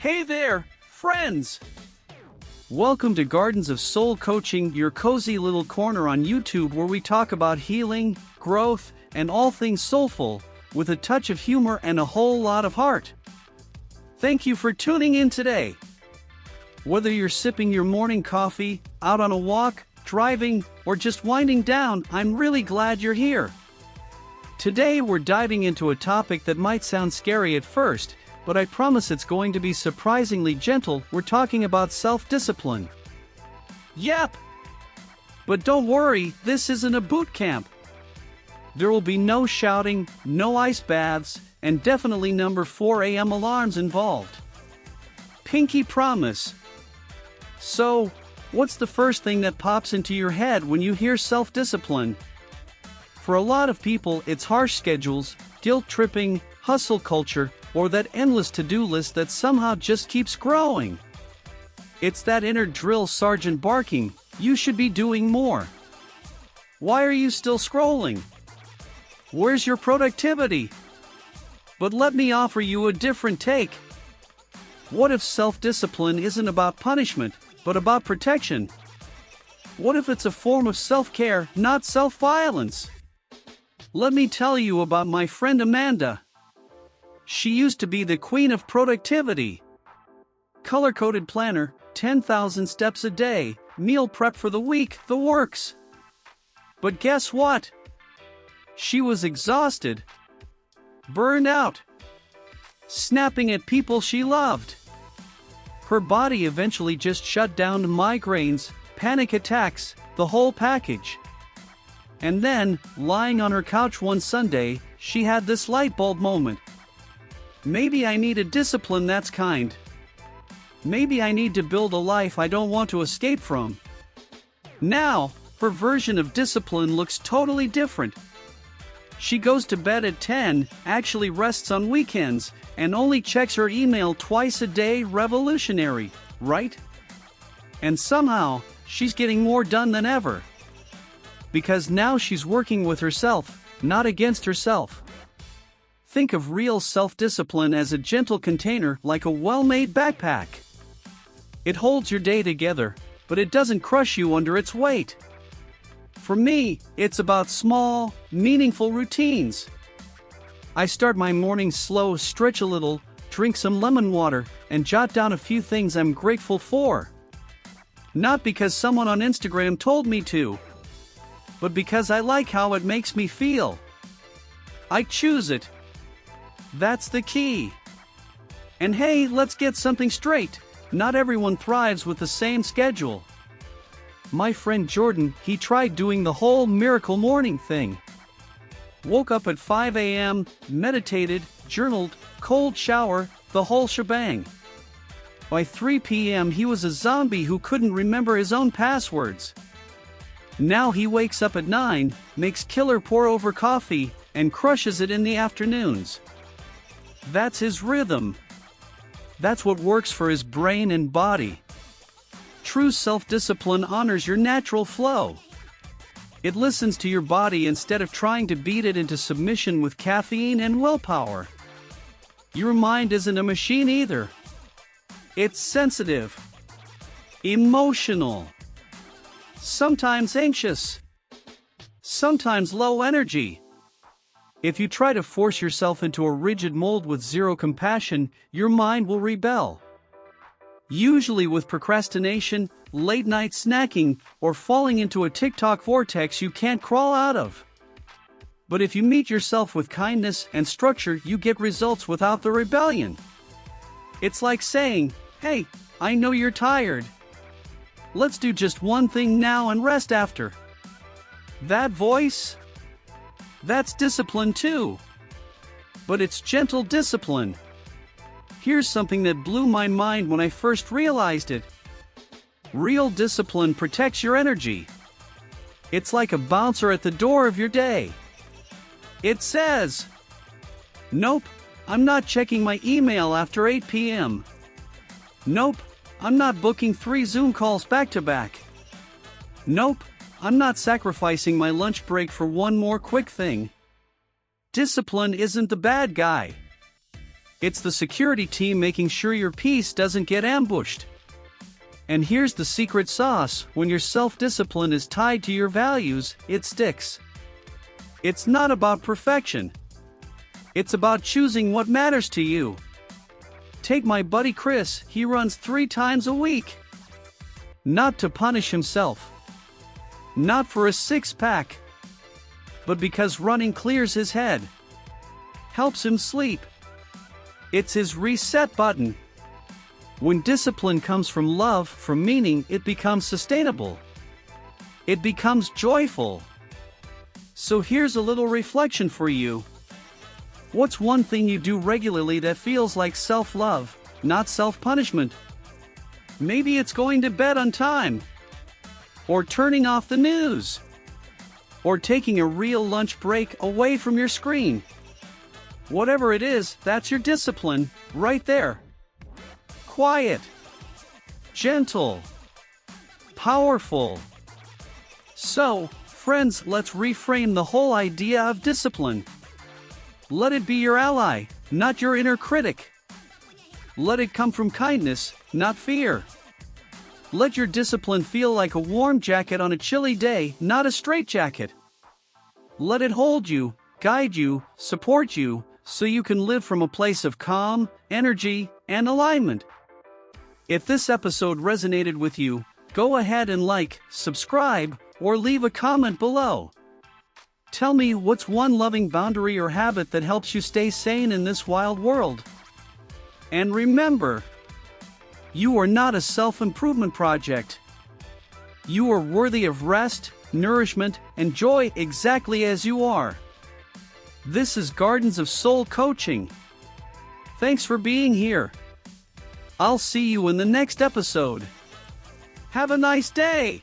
Hey there, friends! Welcome to Gardens of Soul Coaching, your cozy little corner on YouTube where we talk about healing, growth, and all things soulful, with a touch of humor and a whole lot of heart. Thank you for tuning in today. Whether you're sipping your morning coffee, out on a walk, driving, or just winding down, I'm really glad you're here. Today we're diving into a topic that might sound scary at first, but I promise it's going to be surprisingly gentle. We're talking about self-discipline. Yep! But don't worry, this isn't a boot camp. There will be no shouting, no ice baths, and definitely number 4 a.m. alarms involved. Pinky promise. So, what's the first thing that pops into your head when you hear self-discipline? For a lot of people, it's harsh schedules, guilt-tripping, hustle culture, or that endless to-do list that somehow just keeps growing. It's that inner drill sergeant barking, "You should be doing more. Why are you still scrolling? Where's your productivity?" But let me offer you a different take. What if self-discipline isn't about punishment, but about protection? What if it's a form of self-care, not self-violence? Let me tell you about my friend Amanda. She used to be the queen of productivity. Color-coded planner, 10,000 steps a day, meal prep for the week, the works. But guess what? She was exhausted, burned out, snapping at people she loved. Her body eventually just shut down to migraines, panic attacks, the whole package. And then, lying on her couch one Sunday, she had this light bulb moment. Maybe I need a discipline that's kind. Maybe I need to build a life I don't want to escape from. Now, her version of discipline looks totally different. She goes to bed at 10, actually rests on weekends, and only checks her email twice a day. Revolutionary, right? And somehow, she's getting more done than ever. Because now she's working with herself, not against herself. Think of real self-discipline as a gentle container, like a well-made backpack. It holds your day together, but it doesn't crush you under its weight. For me, it's about small, meaningful routines. I start my mornings slow, stretch a little, drink some lemon water, and jot down a few things I'm grateful for. Not because someone on Instagram told me to, but because I like how it makes me feel. I choose it. That's the key. And hey, let's get something straight. Not everyone thrives with the same schedule. My friend Jordan, he tried doing the whole miracle morning thing. Woke up at 5 a.m., meditated, journaled, cold shower, the whole shebang. By 3 p.m. he was a zombie who couldn't remember his own passwords. Now he wakes up at 9, makes killer pour-over coffee, and crushes it in the afternoons. That's his rhythm. That's what works for his brain and body. True self-discipline honors your natural flow. It listens to your body instead of trying to beat it into submission with caffeine and willpower. Your mind isn't a machine either. It's sensitive, emotional, sometimes anxious, sometimes low energy. If you try to force yourself into a rigid mold with zero compassion, your mind will rebel. Usually with procrastination, late-night snacking, or falling into a TikTok vortex you can't crawl out of. But if you meet yourself with kindness and structure, you get results without the rebellion. It's like saying, "Hey, I know you're tired. Let's do just one thing now and rest after." That voice? That's discipline too. But it's gentle discipline. Here's something that blew my mind when I first realized it. Real discipline protects your energy. It's like a bouncer at the door of your day. It says, "Nope, I'm not checking my email after 8 p.m. Nope, I'm not booking 3 Zoom calls back to back. Nope, I'm not sacrificing my lunch break for one more quick thing." Discipline isn't the bad guy. It's the security team making sure your peace doesn't get ambushed. And here's the secret sauce: when your self-discipline is tied to your values, it sticks. It's not about perfection. It's about choosing what matters to you. Take my buddy Chris, he runs 3 times a week. Not to punish himself. Not for a 6-pack. But because running clears his head. Helps him sleep. It's his reset button. When discipline comes from love, from meaning, it becomes sustainable. It becomes joyful. So here's a little reflection for you. What's one thing you do regularly that feels like self-love, not self-punishment? Maybe it's going to bed on time. Or turning off the news. Or taking a real lunch break away from your screen. Whatever it is, that's your discipline, right there. Quiet. Gentle. Powerful. So, friends, let's reframe the whole idea of discipline. Let it be your ally, not your inner critic. Let it come from kindness, not fear. Let your discipline feel like a warm jacket on a chilly day, not a straitjacket. Let it hold you, guide you, support you, so you can live from a place of calm, energy, and alignment. If this episode resonated with you, go ahead and like, subscribe, or leave a comment below. Tell me, what's one loving boundary or habit that helps you stay sane in this wild world? And remember, you are not a self-improvement project. You are worthy of rest, nourishment, and joy exactly as you are. This is Gardens of Soul Coaching. Thanks for being here. I'll see you in the next episode. Have a nice day.